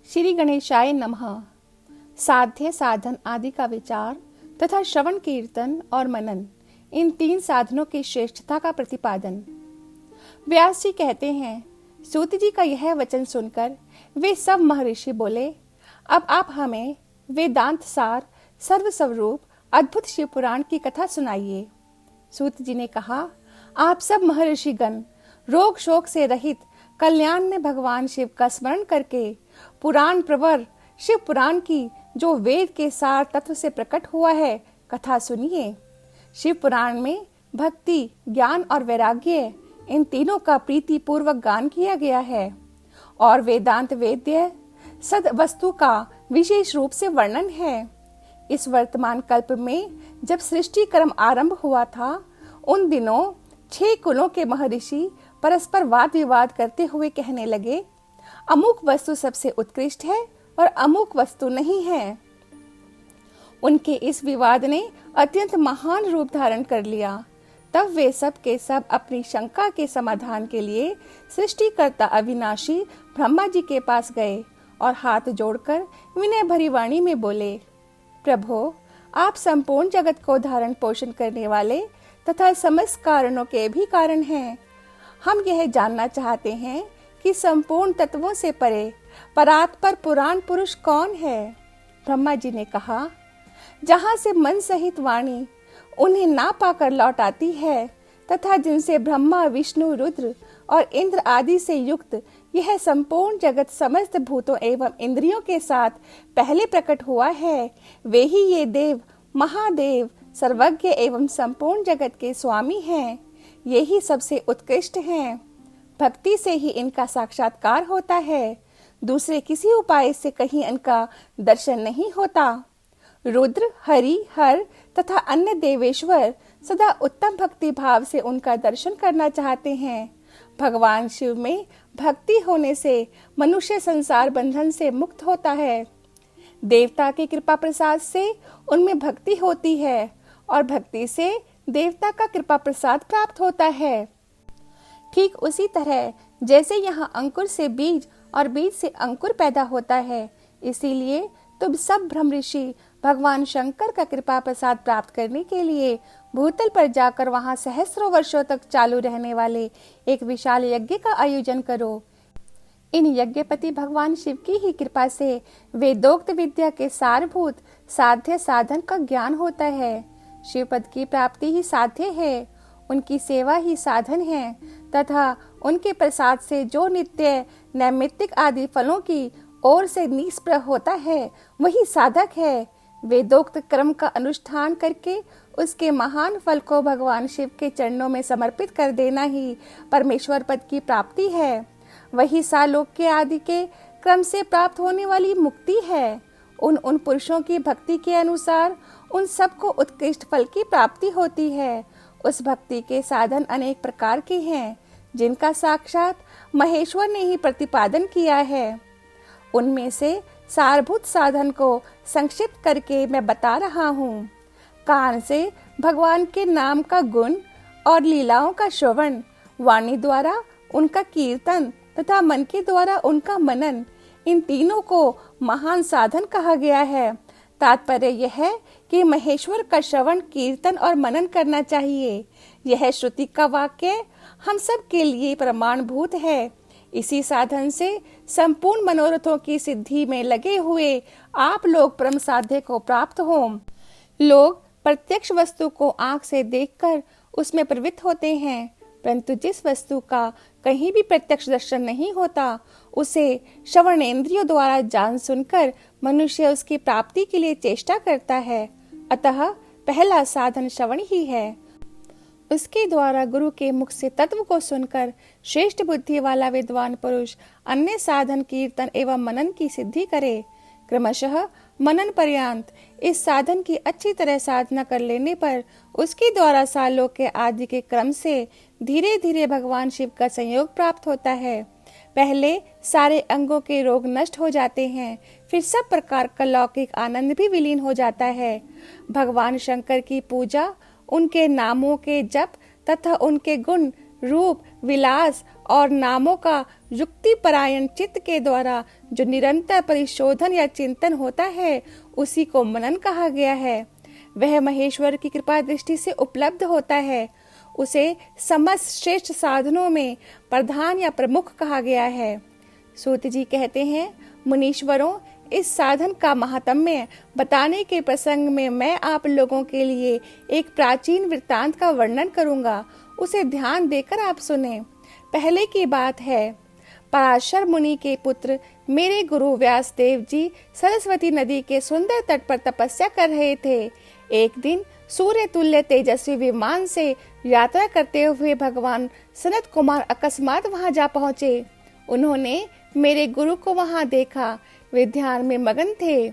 श्री गणेशाय नमः। साध्य साधन आदि का विचार तथा श्रवण कीर्तन और मनन, इन तीन साधनों की श्रेष्ठता का प्रतिपादन। व्यास जी कहते हैं, सूत जी का यह वचन सुनकर वे सब महर्षि बोले, अब आप हमें वेदांत सार सर्वस्वरूप अद्भुत शिव पुराण की कथा सुनाइए। सूत जी ने कहा, आप सब महर्षिगण रोग शोक से रहित कल्याण में भगवान शिव का स्मरण करके पुराण प्रवर शिव पुराण की जो वेद के सार तत्व से प्रकट हुआ है कथा सुनिए। शिव पुराण में भक्ति, ज्ञान और वैराग्य, इन तीनों का प्रीति पूर्वक गान किया गया है और वेदांत वेद्य सद वस्तु का विशेष रूप से वर्णन है। इस वर्तमान कल्प में जब सृष्टि क्रम आरंभ हुआ था, उन दिनों 6 कुलों के महर्षि परस्पर वाद विवाद करते हुए कहने लगे, अमुक वस्तु सबसे उत्कृष्ट है और अमुक वस्तु नहीं है। उनके इस विवाद ने अत्यंत महान रूप धारण कर लिया। तब वे सब के सब अपनी शंका के समाधान के लिए सृष्टिकर्ता अविनाशी ब्रह्मा जी के पास गए और हाथ जोड़कर विनय भरी वाणी में बोले, प्रभो, आप संपूर्ण जगत को धारण पोषण करने वाले तथा समस्त कारणों के भी कारण हैं। हम यह जानना चाहते हैं कि संपूर्ण तत्वों से परे परात्पर पुराण पुरुष कौन है। ब्रह्मा जी ने कहा, जहाँ से मन सहित वाणी उन्हें ना पाकर लौट आती है तथा जिनसे ब्रह्मा, विष्णु, रुद्र और इंद्र आदि से युक्त यह संपूर्ण जगत समस्त भूतों एवं इंद्रियों के साथ पहले प्रकट हुआ है, वे ही ये देव महादेव सर्वज्ञ एवं संपूर्ण जगत के स्वामी हैं। ये ही सबसे उत्कृष्ट हैं। भक्ति से ही इनका साक्षात्कार होता है, दूसरे किसी उपाय से कहीं इनका दर्शन नहीं होता। रुद्र, हरि, हर तथा अन्य देवेश्वर सदा उत्तम भक्ति भाव से उनका दर्शन करना चाहते हैं। भगवान शिव में भक्ति होने से मनुष्य संसार बंधन से मुक्त होता है। देवता की कृपा प्रसाद से उनमें भक्ति होती है और भक्ति से देवता का कृपा प्रसाद प्राप्त होता है। ठीक उसी तरह जैसे यहाँ अंकुर से बीज और बीज से अंकुर पैदा होता है, इसीलिए तुम सब ब्रह्म ऋषि भगवान शंकर का कृपा प्रसाद प्राप्त करने के लिए भूतल पर जाकर वहाँ सहस्रों वर्षों तक चालू रहने वाले एक विशाल यज्ञ का आयोजन करो। इन यज्ञपति भगवान शिव की ही कृपा से वेदोक्त विद्या के सारभूत साध्य साधन का ज्ञान होता है। शिव पद की प्राप्ति ही साध्य है, उनकी सेवा ही साधन है तथा उनके प्रसाद से जो नित्य नैमित्तिक आदि फलों की ओर से निष्प्रह होता है वही साधक है। वेदोक्त क्रम का अनुष्ठान करके उसके महान फल को भगवान शिव के चरणों में समर्पित कर देना ही परमेश्वर पद की प्राप्ति है। वही सालोक्य आदि के क्रम से प्राप्त होने वाली मुक्ति है। उन पुरुषों की भक्ति के अनुसार उन सबको उत्कृष्ट फल की प्राप्ति होती है। उस भक्ति के साधन अनेक प्रकार के हैं, जिनका साक्षात महेश्वर ने ही प्रतिपादन किया है। उनमें से सारभूत साधन को संक्षिप्त करके मैं बता रहा हूँ। कान से भगवान के नाम का गुण और लीलाओं का श्रवण, वाणी द्वारा उनका कीर्तन तथा मन के द्वारा उनका मनन, इन तीनों को महान साधन कहा गया है। तात्पर्य यह है कि महेश्वर का श्रवण, कीर्तन और मनन करना चाहिए। यह श्रुति का वाक्य हम सब के लिए प्रमाणभूत है। इसी साधन से संपूर्ण मनोरथों की सिद्धि में लगे हुए आप लोग परम साध्य को प्राप्त हो। लोग प्रत्यक्ष वस्तु को आंख से देखकर उसमें प्रवृत्त होते हैं, परंतु जिस वस्तु का कहीं भी प्रत्यक्ष दर्शन नहीं होता, उसे श्रवणेंद्रियों द्वारा जान सुनकर मनुष्य उसकी प्राप्ति के लिए चेष्टा करता है। अतः पहला साधन श्रवण ही है। उसके द्वारा गुरु के मुख से तत्व को सुनकर श्रेष्ठ बुद्धि वाला विद्वान पुरुष अन्य साधन कीर्तन एवं मनन की सिद्धि करे। क्रमशः मनन पर्यंत इस साधन की अच्छी तरह साधना कर लेने पर उसके द्वारा सालोक्य आदि के क्रम से धीरे धीरे भगवान शिव का संयोग प्राप्त होता है। पहले सारे अंगों के रोग नष्ट हो जाते हैं, फिर सब प्रकार का लौकिक आनंद भी विलीन हो जाता है। भगवान शंकर की पूजा, उनके नामों के जप तथा उनके गुण रूप, विलास और नामों का युक्ति परायण चित्त के द्वारा जो निरंतर परिशोधन या चिंतन होता है उसी को मनन कहा गया है। वह महेश्वर की कृपा दृष्टि से उपलब्ध होता है। उसे समस्त श्रेष्ठ साधनों में प्रधान या प्रमुख कहा गया है। सूत जी कहते हैं, मुनीश्वरों, इस साधन का महात्म्य बताने के प्रसंग में मैं आप लोगों के लिए एक प्राचीन वृत्तांत का वर्णन करूंगा। उसे ध्यान देकर आप सुने। पहले की बात है, पराशर मुनि के पुत्र मेरे गुरु व्यास देव जी सरस्वती नदी के सुंदर तट पर तपस्या कर रहे थे। एक दिन सूर्य तुल्य तेजस्वी विमान से यात्रा करते हुए भगवान सनत कुमार अकस्मात वहां जा पहुंचे। उन्होंने मेरे गुरु को वहां देखा। वे ध्यान में मगन थे।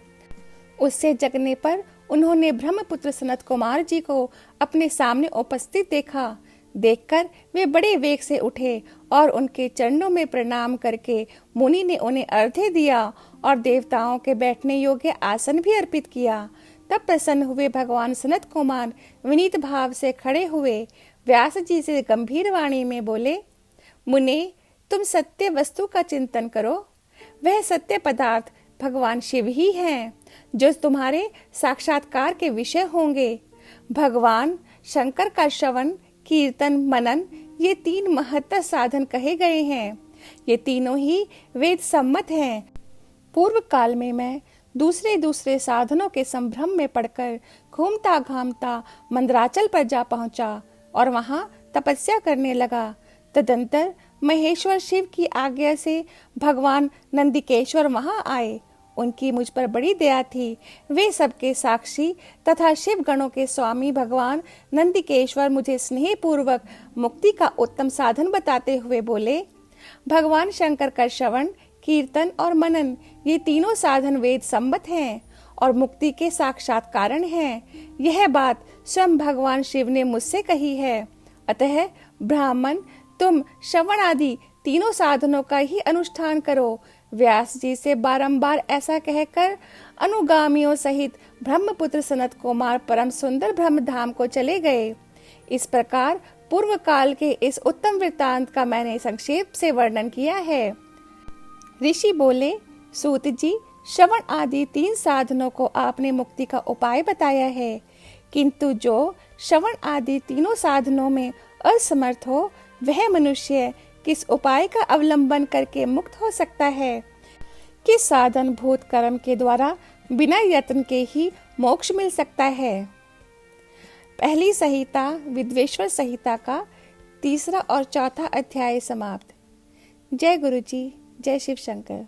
उससे जगने पर उन्होंने ब्रह्मपुत्र सनत कुमार जी को अपने सामने उपस्थित देखा। देखकर वे बड़े वेग से उठे और उनके चरणों में प्रणाम करके मुनि ने उन्हें अर्घ्य दिया और देवताओं के बैठने योग्य आसन भी अर्पित किया। तब प्रसन्न हुए भगवान सनत कुमार विनीत भाव से खड़े हुए व्यास जी से गंभीर वाणी में बोले, मुने, तुम सत्य वस्तु का चिंतन करो। वह सत्य पदार्थ भगवान शिव ही हैं, जो तुम्हारे साक्षात्कार के विषय होंगे। भगवान शंकर का श्रवण, कीर्तन, मनन ये 3 महत्तर साधन कहे गए हैं। ये तीनों ही वेद सम्मत हैं। पूर्व काल में मैं दूसरे साधनों के संभ्रम में पड़कर घूमता घामता मंदराचल पर जा पहुंचा और वहां तपस्या करने लगा। तदंतर महेश्वर शिव की आज्ञा से भगवान नंदिकेश्वर वहां आए। उनकी मुझ पर बड़ी दया थी। वे सबके साक्षी तथा शिव गणों के स्वामी भगवान नंदिकेश्वर मुझे स्नेह पूर्वक मुक्ति का उत्तम साधन बताते हुए बोले, भगवान शंकर का श्रवण, कीर्तन और मनन ये तीनों साधन वेद सम्मत हैं और मुक्ति के साक्षात कारण हैं। यह बात स्वयं भगवान शिव ने मुझसे कही है। अतः ब्राह्मण, तुम श्रवण आदि तीनों साधनों का ही अनुष्ठान करो। व्यास जी से बारंबार ऐसा कहकर अनुगामियों सहित ब्रह्मपुत्र सनत कुमार परम सुंदर ब्रह्म धाम को चले गए। इस प्रकार पूर्व काल के इस उत्तम वृत्तांत का मैंने संक्षेप से वर्णन किया है। ऋषि बोले, सूत जी, श्रवण आदि 3 साधनों को आपने मुक्ति का उपाय बताया है, किंतु जो श्रवण आदि तीनों साधनों में असमर्थ हो वह मनुष्य किस उपाय का अवलंबन करके मुक्त हो सकता है? किस साधन भूत कर्म के द्वारा बिना यत्न के ही मोक्ष मिल सकता है? पहली संहिता विद्वेश्वर संहिता का 3 और 4 अध्याय समाप्त। जय गुरु जी, जय शिव शंकर।